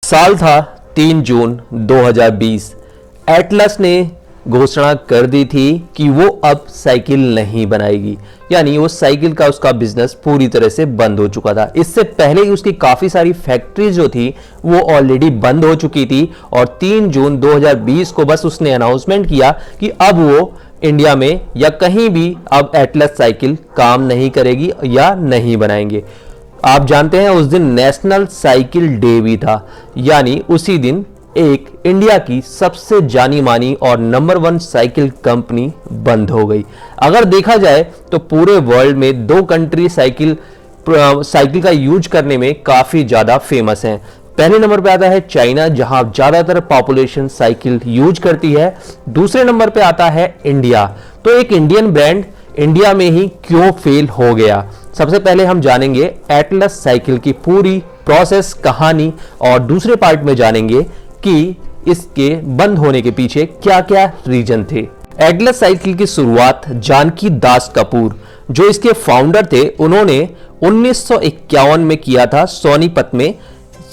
साल था 3 जून 2020। एटलस ने घोषणा कर दी थी कि वो अब साइकिल नहीं बनाएगी, यानी वो साइकिल का उसका बिजनेस पूरी तरह से बंद हो चुका था। इससे पहले ही उसकी काफी सारी फैक्ट्री जो थी वो ऑलरेडी बंद हो चुकी थी और 3 जून 2020 को बस उसने अनाउंसमेंट किया कि अब वो इंडिया में या कहीं भी अब एटलस साइकिल काम नहीं करेगी या नहीं बनाएंगे। आप जानते हैं उस दिन नेशनल साइकिल डे भी था, यानी उसी दिन एक इंडिया की सबसे जानी मानी और नंबर 1 साइकिल कंपनी बंद हो गई। अगर देखा जाए तो पूरे वर्ल्ड में 2 कंट्री साइकिल का यूज करने में काफी ज्यादा फेमस हैं। पहले नंबर पे आता है चाइना, जहां ज्यादातर पॉपुलेशन साइकिल यूज करती है। दूसरे नंबर पे आता है इंडिया। तो एक इंडियन ब्रांड इंडिया में ही क्यों फेल हो गया, सबसे पहले हम जानेंगे एटलस साइकिल की पूरी प्रोसेस कहानी और दूसरे पार्ट में जानेंगे कि इसके बंद होने के पीछे क्या क्या रीजन थे। एटलस साइकिल की शुरुआत जानकी दास कपूर, जो इसके फाउंडर थे, उन्होंने 1951 में किया था सोनीपत में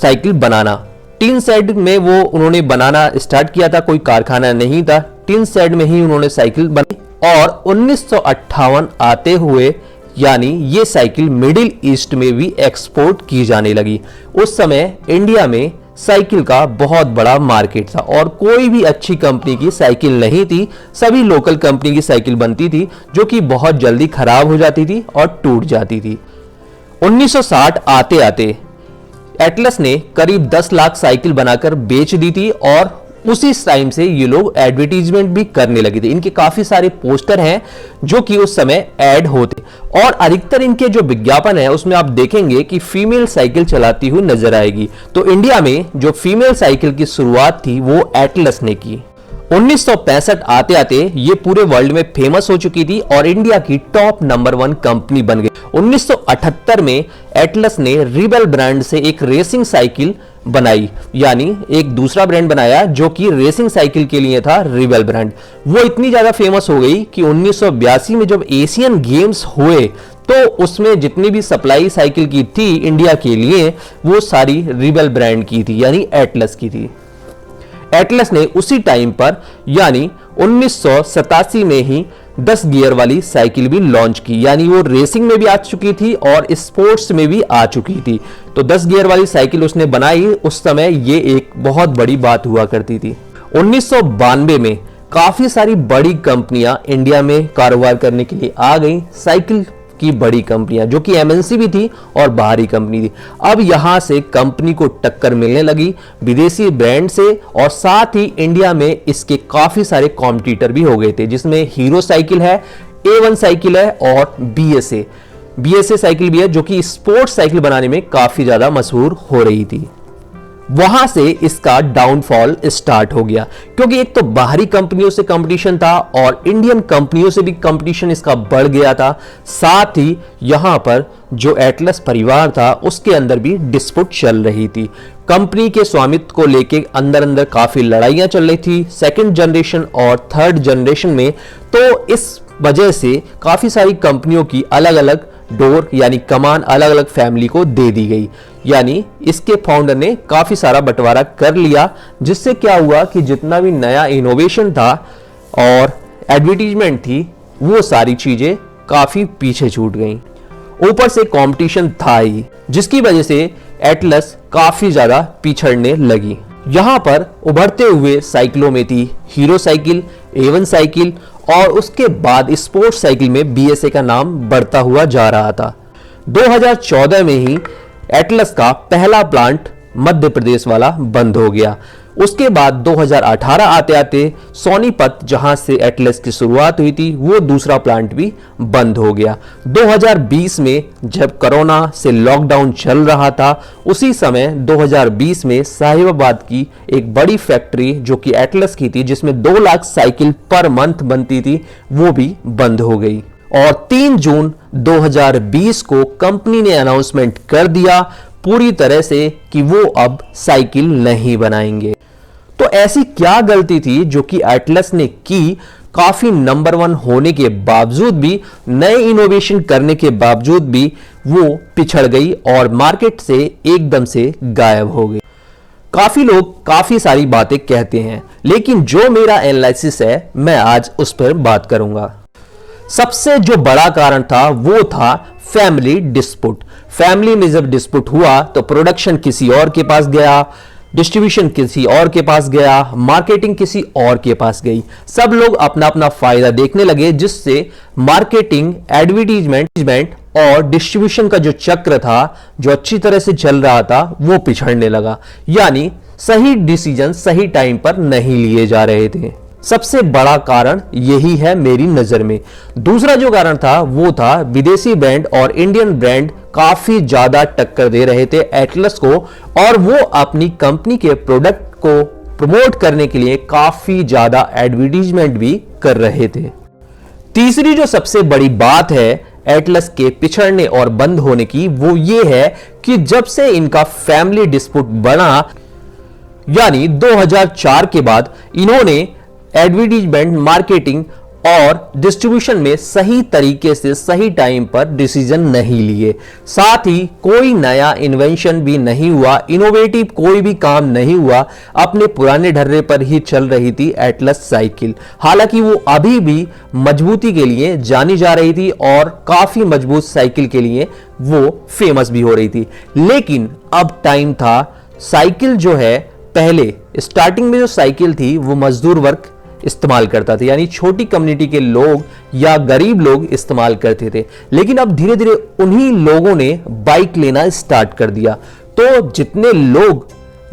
साइकिल बनाना। टिन शेड में वो उन्होंने बनाना स्टार्ट किया था, कोई कारखाना नहीं था। टिन शेड में ही उन्होंने साइकिल बनाई और 1958 आते हुए यानी ये साइकिल मिडिल ईस्ट में भी एक्सपोर्ट की जाने लगी। उस समय इंडिया में साइकिल का बहुत बड़ा मार्केट था और कोई भी अच्छी कंपनी की साइकिल नहीं थी। सभी लोकल कंपनी की साइकिल बनती थी जो कि बहुत जल्दी खराब हो जाती थी और टूट जाती थी। 1960 आते आते एटलस ने करीब 10 लाख साइकिल बनाकर बेच दी थी और उसी टाइम से ये लोग एडवर्टीजमेंट भी करने लगे थे। इनके काफी सारे पोस्टर हैं जो कि उस समय ऐड होते और अधिकतर इनके जो विज्ञापन है उसमें आप देखेंगे कि फीमेल साइकिल चलाती हुई नजर आएगी। तो इंडिया में जो फीमेल साइकिल की शुरुआत थी वो एटलस ने की। 1965 आते आते ये पूरे वर्ल्ड में फेमस हो चुकी थी और इंडिया की टॉप नंबर 1 कंपनी बन गई। 1978 में एटलस ने रिबेल ब्रांड से एक रेसिंग साइकिल बनाई, यानी एक दूसरा ब्रांड बनाया जो कि रेसिंग साइकिल के लिए था, रिबेल ब्रांड। वो इतनी ज्यादा फेमस हो गई कि 1982 में जब एशियन गेम्स हुए तो उसमें जितनी भी सप्लाई साइकिल की थी इंडिया के लिए वो सारी रिबेल ब्रांड की थी, यानी एटलस की थी। एटलस ने उसी टाइम पर यानी 1987 में ही 10 गियर वाली साइकिल भी लॉन्च की, यानी वो रेसिंग में भी आ चुकी थी और स्पोर्ट्स में भी आ चुकी थी। तो 10 गियर वाली साइकिल उसने बनाई। उस समय ये एक बहुत बड़ी बात हुआ करती थी। 1992 में काफी सारी बड़ी कंपनियां इंडिया में कारोबार करने के लिए आ गई, साइकिल की बड़ी कंपनियां जो कि एमएनसी भी थी और बाहरी कंपनी थी। अब यहां से कंपनी को टक्कर मिलने लगी विदेशी ब्रांड से और साथ ही इंडिया में इसके काफी सारे कॉम्पिटिटर भी हो गए थे, जिसमें हीरो साइकिल है, A1 साइकिल है और BSA साइकिल भी है जो कि स्पोर्ट्स साइकिल बनाने में काफी ज्यादा मशहूर हो रही थी। वहां से इसका डाउनफॉल स्टार्ट हो गया क्योंकि एक तो बाहरी कंपनियों से कंपटीशन था और इंडियन कंपनियों से भी कंपटीशन इसका बढ़ गया था। साथ ही यहां पर जो एटलस परिवार था उसके अंदर भी डिस्प्यूट चल रही थी। कंपनी के स्वामित्व को लेके अंदर अंदर काफी लड़ाइयां चल रही थी, सेकंड जनरेशन और थर्ड जनरेशन में। तो इस वजह से काफी सारी कंपनियों की अलग अलग डोर यानी कमान अलग अलग फैमिली को दे दी गई, यानी इसके फाउंडर ने काफी सारा बंटवारा कर लिया, जिससे क्या हुआ कि जितना भी नया इनोवेशन था और एडवर्टीजमेंट थी वो सारी चीजें काफी पीछे छूट गईं। ऊपर से कंपटीशन था ही, जिसकी वजह से एटलस काफी ज्यादा पिछड़ने लगी। यहां पर उभरते हुए साइकिलों में थी हीरो साइकिल, A1 साइकिल और उसके बाद स्पोर्ट्स साइकिल में BSA का नाम बढ़ता हुआ जा रहा था। 2014 में ही एटलस का पहला प्लांट मध्य प्रदेश वाला बंद हो गया। उसके बाद 2018 आते आते सोनीपत, जहां से एटलस की शुरुआत हुई थी, वो दूसरा प्लांट भी बंद हो गया। 2020 में जब कोरोना से लॉकडाउन चल रहा था उसी समय 2020 में साहिबाबाद की एक बड़ी फैक्ट्री जो कि एटलस की थी, जिसमें 2 लाख साइकिल पर मंथ बनती थी, वो भी बंद हो गई। और 3 जून 2020 को कंपनी ने अनाउंसमेंट कर दिया पूरी तरह से कि वो अब साइकिल नहीं बनाएंगे। तो ऐसी क्या गलती थी जो कि एटलस ने की, काफी नंबर 1 होने के बावजूद भी, नए इनोवेशन करने के बावजूद भी वो पिछड़ गई और मार्केट से एकदम से गायब हो गई। काफी लोग काफी सारी बातें कहते हैं, लेकिन जो मेरा एनालिसिस है मैं आज उस पर बात करूंगा। सबसे जो बड़ा कारण था वो था फैमिली डिस्प्यूट। फैमिली में जब डिस्प्यूट हुआ तो प्रोडक्शन किसी और के पास गया, डिस्ट्रीब्यूशन किसी और के पास गया, मार्केटिंग किसी और के पास गई। सब लोग अपना अपना फायदा देखने लगे, जिससे मार्केटिंग, एडवर्टीजमेंट और डिस्ट्रीब्यूशन का जो चक्र था, जो अच्छी तरह से चल रहा था, वो पिछड़ने लगा। यानी सही डिसीजन सही टाइम पर नहीं लिए जा रहे थे। सबसे बड़ा कारण यही है मेरी नजर में। दूसरा जो कारण था वो था विदेशी ब्रांड और इंडियन ब्रांड काफी ज्यादा टक्कर दे रहे थे एटलस को, और वो अपनी कंपनी के प्रोडक्ट को प्रमोट करने के लिए काफी ज्यादा एडवर्टीजमेंट भी कर रहे थे। तीसरी जो सबसे बड़ी बात है एटलस के पिछड़ने और बंद होने की, वो ये है कि जब से इनका फैमिली डिस्प्यूट बना, यानी 2004 के बाद, इन्होंने एडवर्टीजमेंट, मार्केटिंग और डिस्ट्रीब्यूशन में सही तरीके से सही टाइम पर डिसीजन नहीं लिए। साथ ही कोई नया इन्वेंशन भी नहीं हुआ, इनोवेटिव कोई भी काम नहीं हुआ। अपने पुराने ढर्रे पर ही चल रही थी एटलस साइकिल। हालांकि वो अभी भी मजबूती के लिए जानी जा रही थी और काफी मजबूत साइकिल के लिए वो फेमस भी हो रही थी। लेकिन अब टाइम था, साइकिल जो है, पहले स्टार्टिंग में जो साइकिल थी वो मजदूर वर्ग इस्तेमाल करता था, यानी छोटी कम्युनिटी के लोग या गरीब लोग इस्तेमाल करते थे। लेकिन अब धीरे धीरे उन्हीं लोगों ने बाइक लेना स्टार्ट कर दिया, तो जितने लोग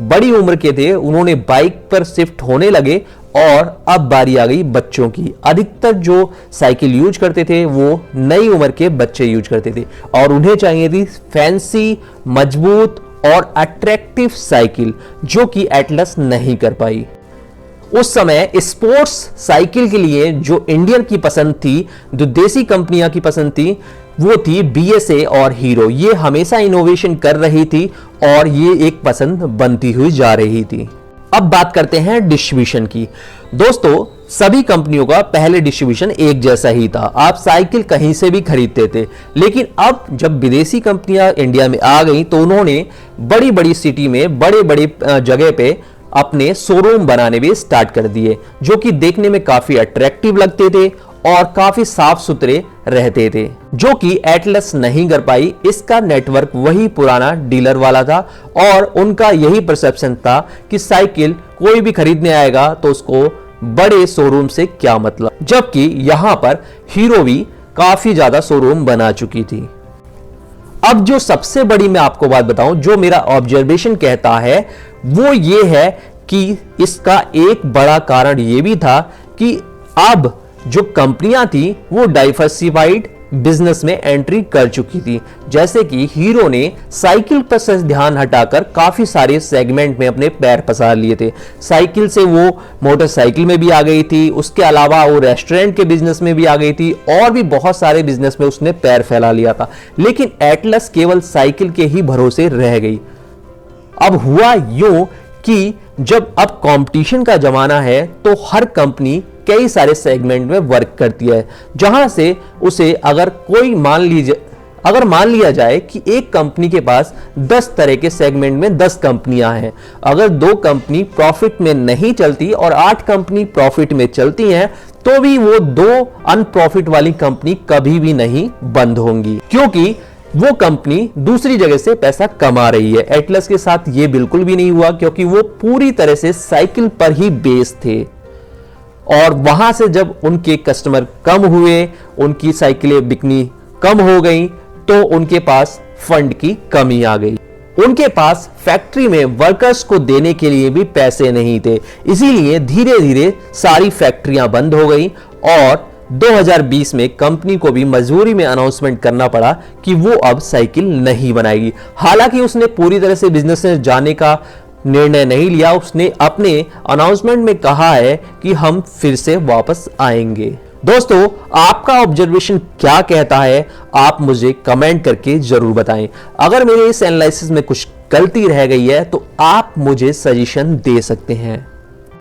बड़ी उम्र के थे उन्होंने बाइक पर शिफ्ट होने लगे, और अब बारी आ गई बच्चों की। अधिकतर जो साइकिल यूज करते थे वो नई उम्र के बच्चे यूज करते थे, और उन्हें चाहिए थी फैंसी, मजबूत और अट्रैक्टिव साइकिल, जो कि एटलस नहीं कर पाई। उस समय स्पोर्ट्स साइकिल के लिए जो इंडियन की पसंद थी, जो देसी कंपनियां की पसंद थी, वो थी BSA और हीरो। ये हमेशा इनोवेशन कर रही थी और ये एक पसंद बनती हुई जा रही थी। अब बात करते हैं डिस्ट्रीब्यूशन की। दोस्तों, सभी कंपनियों का पहले डिस्ट्रीब्यूशन एक जैसा ही था, आप साइकिल कहीं से भी खरीदते थे। लेकिन अब जब विदेशी कंपनियां इंडिया में आ गई तो उन्होंने बड़ी बड़ी सिटी में, बड़े बड़े जगह पे अपने शोरूम बनाने भी स्टार्ट कर दिए, जो कि देखने में काफी अट्रैक्टिव लगते थे और काफी साफ सुथरे रहते थे, जो कि एटलस नहीं कर पाई। इसका नेटवर्क वही पुराना डीलर वाला था, और उनका यही परसेप्शन था कि साइकिल कोई भी खरीदने आएगा तो उसको बड़े शोरूम से क्या मतलब, जबकि यहां पर हीरो भी काफी ज्यादा शोरूम बना चुकी थी। अब जो सबसे बड़ी मैं आपको बात बताऊं, जो मेरा ऑब्जर्वेशन कहता है, वो ये है कि इसका एक बड़ा कारण ये भी था कि अब जो कंपनियां थी वो डाइवर्सिफाइड बिजनेस में एंट्री कर चुकी थी। जैसे कि हीरो ने साइकिल पर से ध्यान हटाकर काफी सारे सेगमेंट में अपने पैर पसार लिए थे। साइकिल से वो मोटरसाइकिल में भी आ गई थी, उसके अलावा वो रेस्टोरेंट के बिजनेस में भी आ गई थी, और भी बहुत सारे बिजनेस में उसने पैर फैला लिया था। लेकिन एटलस केवल साइकिल के ही भरोसे रह गई। अब हुआ यूं कि जब अब कंपटीशन का जमाना है तो हर कंपनी कई सारे सेगमेंट में वर्क करती है, जहां से उसे अगर मान लिया जाए कि एक कंपनी के पास 10 तरह के सेगमेंट में 10 कंपनियां हैं, अगर 2 कंपनी प्रॉफिट में नहीं चलती और 8 कंपनी प्रॉफिट में चलती हैं, तो भी वो 2 अनप्रॉफिट वाली कंपनी कभी भी नहीं बंद होंगी, क्योंकि वो कंपनी दूसरी जगह से पैसा कमा रही है। एटलस के साथ ये बिल्कुल भी नहीं हुआ, क्योंकि वो पूरी तरह से साइकिल पर ही बेस्ड थे, और वहां से जब उनके कस्टमर कम हुए, उनकी साइकिलें बिकनी कम हो गई, तो उनके पास फंड की कमी आ गई। उनके पास फैक्ट्री में वर्कर्स को देने के लिए भी पैसे नहीं थे, इसीलिए धीरे धीरे सारी फैक्ट्रियां बंद हो गई, और 2020 में कंपनी को भी मजबूरी में अनाउंसमेंट करना पड़ा कि वो अब साइकिल नहीं बनाएगी। हालांकि उसने पूरी तरह से बिजनेस में जाने का निर्णय नहीं लिया, उसने अपने अनाउंसमेंट में कहा है कि हम फिर से वापस आएंगे। दोस्तों, आपका ऑब्जर्वेशन क्या कहता है, आप मुझे कमेंट करके जरूर बताएं। अगर मेरे इस एनालिसिस में कुछ गलती रह गई है तो आप मुझे सजेशन दे सकते हैं।